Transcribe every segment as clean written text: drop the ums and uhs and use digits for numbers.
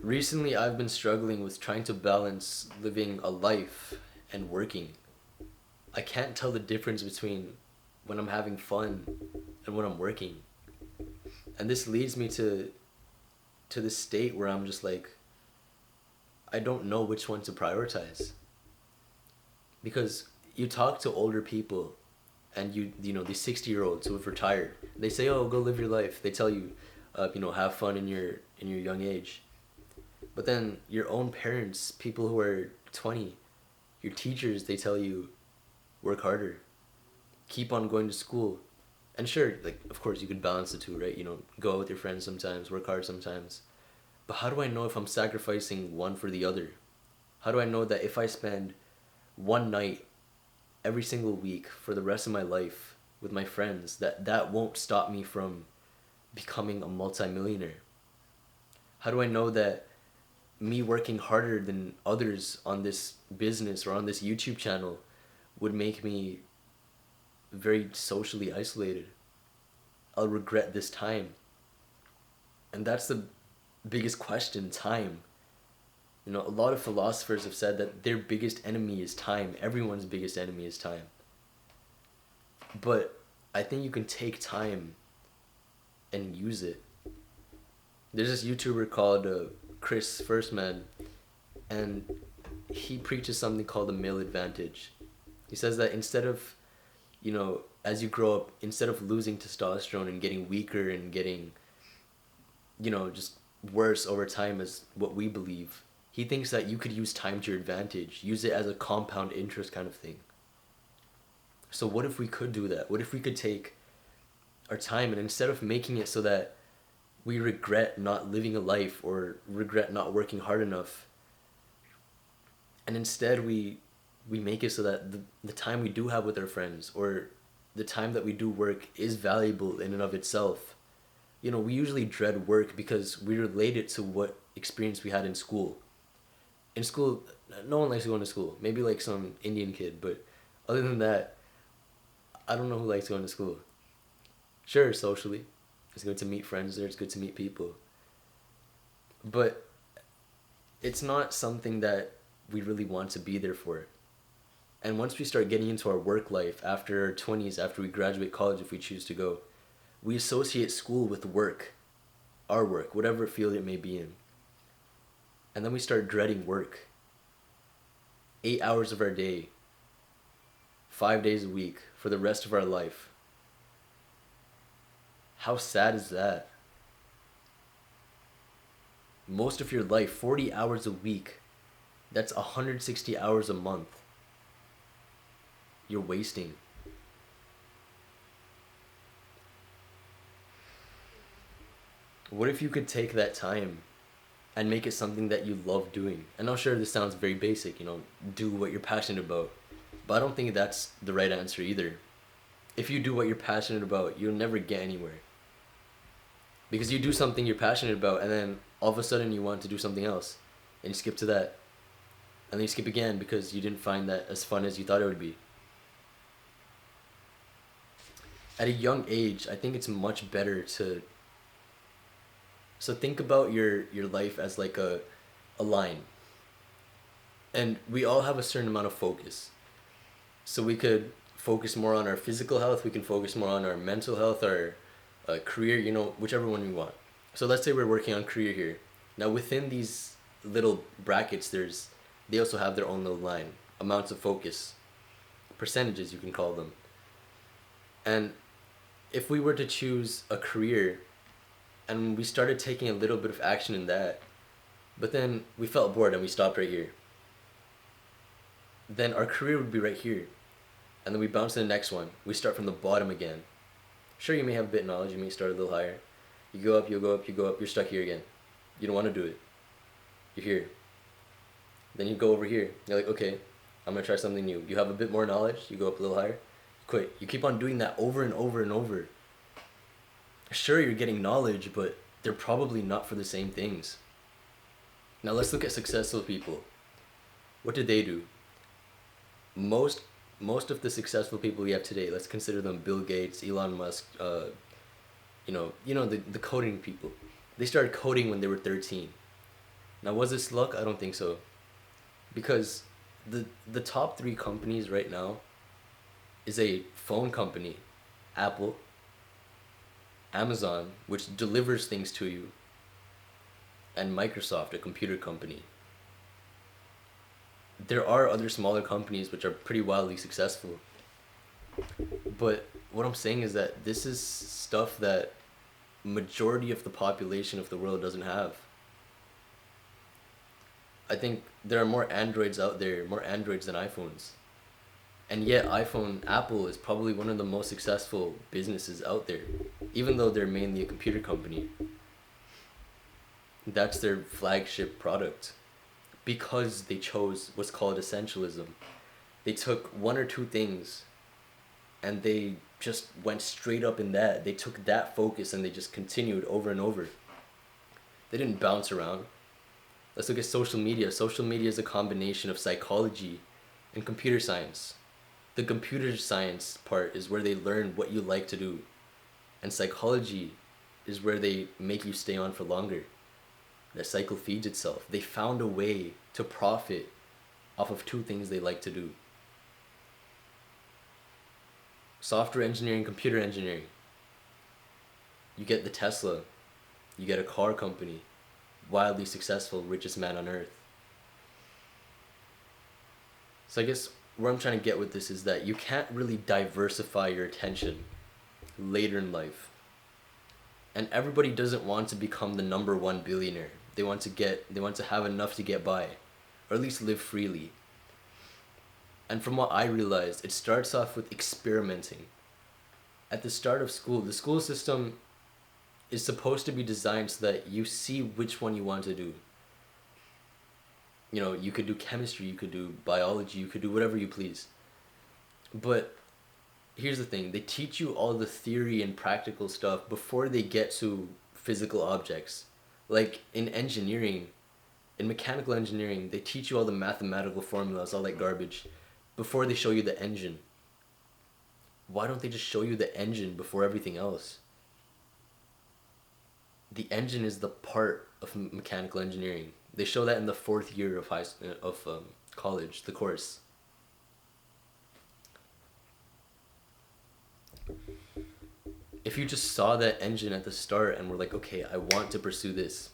Recently, I've been struggling with trying to balance living a life and working. I can't tell the difference between when I'm having fun and when I'm working. And this leads me to this state where I'm just like I don't know which one to prioritize. Because you talk to older people and you know these 60-year-olds who have retired. They say, "Oh, go live your life." They tell you have fun in your young age. But then your own parents, people who are 20, your teachers, they tell you work harder, keep on going to school. And sure, like of course you could balance the two, right? Go out with your friends sometimes, work hard sometimes. But how do I know if I'm sacrificing one for the other? How do I know that if I spend one night every single week for the rest of my life with my friends, that won't stop me from becoming a multimillionaire? How do I know that me working harder than others on this business or on this YouTube channel would make me very socially isolated? I'll regret this time. And that's the biggest question, time. A lot of philosophers have said that their biggest enemy is time. Everyone's biggest enemy is time. But I think you can take time and use it. There's this YouTuber called Chris Firstman, and he preaches something called the male advantage. He says that instead of, as you grow up, instead of losing testosterone and getting weaker and getting, just worse over time as what we believe, he thinks that you could use time to your advantage, use it as a compound interest kind of thing. So what if we could do that? What if we could take our time and instead of making it so that we regret not living a life or regret not working hard enough, and instead we make it so that the time we do have with our friends or the time that we do work is valuable in and of itself. We usually dread work because we relate it to what experience we had in school. In school, no one likes going to school. Maybe like some Indian kid, but other than that, I don't know who likes going to school. Sure, socially, it's good to meet friends there, it's good to meet people. But it's not something that we really want to be there for. And once we start getting into our work life, after our 20s, after we graduate college, if we choose to go, we associate school with work, our work, whatever field it may be in. And then we start dreading work. 8 hours of our day, 5 days a week, for the rest of our life. How sad is that? Most of your life, 40 hours a week, that's 160 hours a month. You're wasting. What if you could take that time and make it something that you love doing? And I'm sure this sounds very basic, do what you're passionate about. But I don't think that's the right answer either. If you do what you're passionate about, you'll never get anywhere. Because you do something you're passionate about and then all of a sudden you want to do something else. And you skip to that. And then you skip again because you didn't find that as fun as you thought it would be. At a young age, I think it's much better to... So think about your life as like a line. And we all have a certain amount of focus. So we could focus more on our physical health, we can focus more on our mental health, our career, whichever one we want. So let's say we're working on career here. Now within these little brackets, they also have their own little line, amounts of focus, percentages you can call them. And if we were to choose a career and we started taking a little bit of action in that, but then we felt bored and we stopped right here, then our career would be right here. And then we bounce to the next one. We start from the bottom again. Sure, you may have a bit of knowledge, you may start a little higher. You go up, you go up, you go up, you're stuck here again. You don't want to do it. You're here. Then you go over here. You're like, okay, I'm going to try something new. You have a bit more knowledge, you go up a little higher, you quit. You keep on doing that over and over and over. Sure, you're getting knowledge, but they're probably not for the same things. Now let's look at successful people. What did they do? Most of the successful people we have today, let's consider them Bill Gates, Elon Musk, the coding people. They started coding when they were 13. Now, was this luck? I don't think so. Because the top three companies right now is a phone company, Apple, Amazon, which delivers things to you, and Microsoft, a computer company. There are other smaller companies which are pretty wildly successful. But what I'm saying is that this is stuff that majority of the population of the world doesn't have. I think there are more Androids out there, more Androids than iPhones. And yet Apple is probably one of the most successful businesses out there. Even though they're mainly a computer company. That's their flagship product. Because they chose what's called essentialism. They took one or two things and they just went straight up in that. They took that focus and they just continued over and over. They didn't bounce around. Let's look at social media. Social media is a combination of psychology and computer science. The computer science part is where they learn what you like to do. And psychology is where they make you stay on for longer. That cycle feeds itself. They found a way to profit off of two things they like to do. Software engineering, computer engineering. You get the Tesla. You get a car company. Wildly successful, richest man on earth. So I guess where I'm trying to get with this is that you can't really diversify your attention later in life. And everybody doesn't want to become the number one billionaire. They want to have enough to get by, or at least live freely. And from what I realized, it starts off with experimenting. At the start of school, the school system is supposed to be designed so that you see which one you want to do. You know, you could do chemistry, you could do biology, you could do whatever you please. But here's the thing, they teach you all the theory and practical stuff before they get to physical objects. Like in engineering, in mechanical engineering, they teach you all the mathematical formulas, all that garbage, before they show you the engine. Why don't they just show you the engine before everything else? The engine is the part of mechanical engineering. They show that in the fourth year of college, the course. If you just saw that engine at the start and were like, okay, I want to pursue this,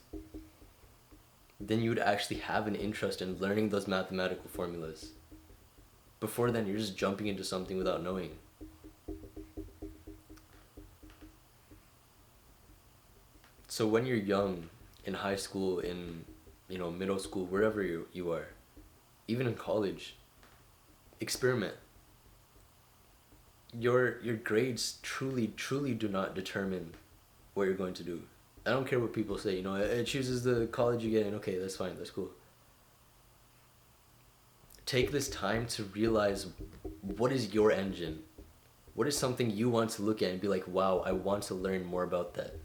then you would actually have an interest in learning those mathematical formulas. Before then, you're just jumping into something without knowing. So when you're young, in high school, in middle school, wherever you are, even in college, experiment. Your grades truly do not determine what you're going to do. I don't care what people say, it chooses the college you get in. Okay, that's fine, that's cool. Take this time to realize what is your engine. What is something you want to look at and be like, wow, I want to learn more about that.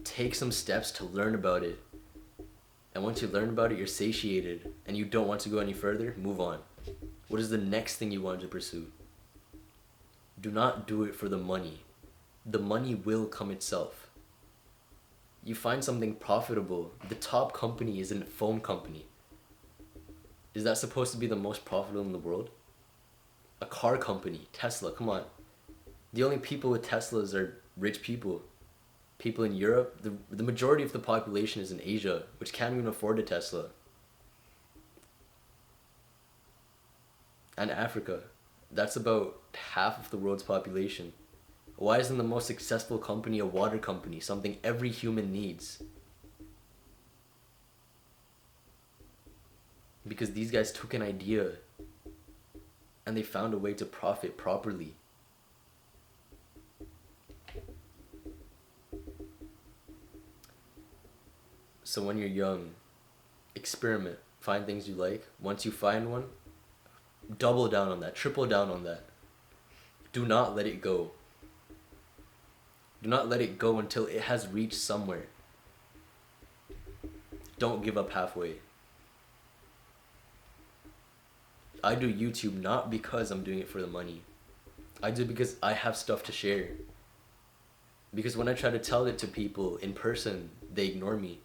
Take some steps to learn about it. And once you learn about it, you're satiated and you don't want to go any further, move on. What is the next thing you want to pursue? Do not do it for the money. The money will come itself. You find something profitable. The top company is a phone company. Is that supposed to be the most profitable in the world? A car company, Tesla, come on. The only people with Teslas are rich people. People in Europe, the majority of the population is in Asia, which can't even afford a Tesla. And Africa, that's about half of the world's population. Why isn't the most successful company a water company, something every human needs? Because these guys took an idea and they found a way to profit properly. So when you're young, experiment, find things you like. Once you find one, double down on that, triple down on that. Do not let it go. Do not let it go until it has reached somewhere. Don't give up halfway. I do YouTube not because I'm doing it for the money. I do it because I have stuff to share. Because when I try to tell it to people in person, they ignore me.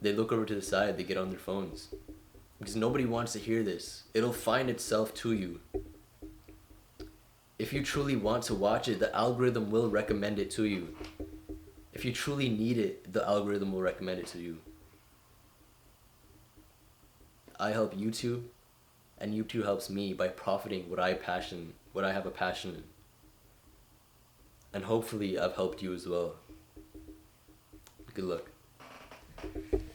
They look over to the side, they get on their phones. Because nobody wants to hear this. It'll find itself to you. If you truly want to watch it, the algorithm will recommend it to you. If you truly need it, the algorithm will recommend it to you. I help YouTube, and YouTube helps me by profiting what I have a passion in. And hopefully I've helped you as well. Good luck.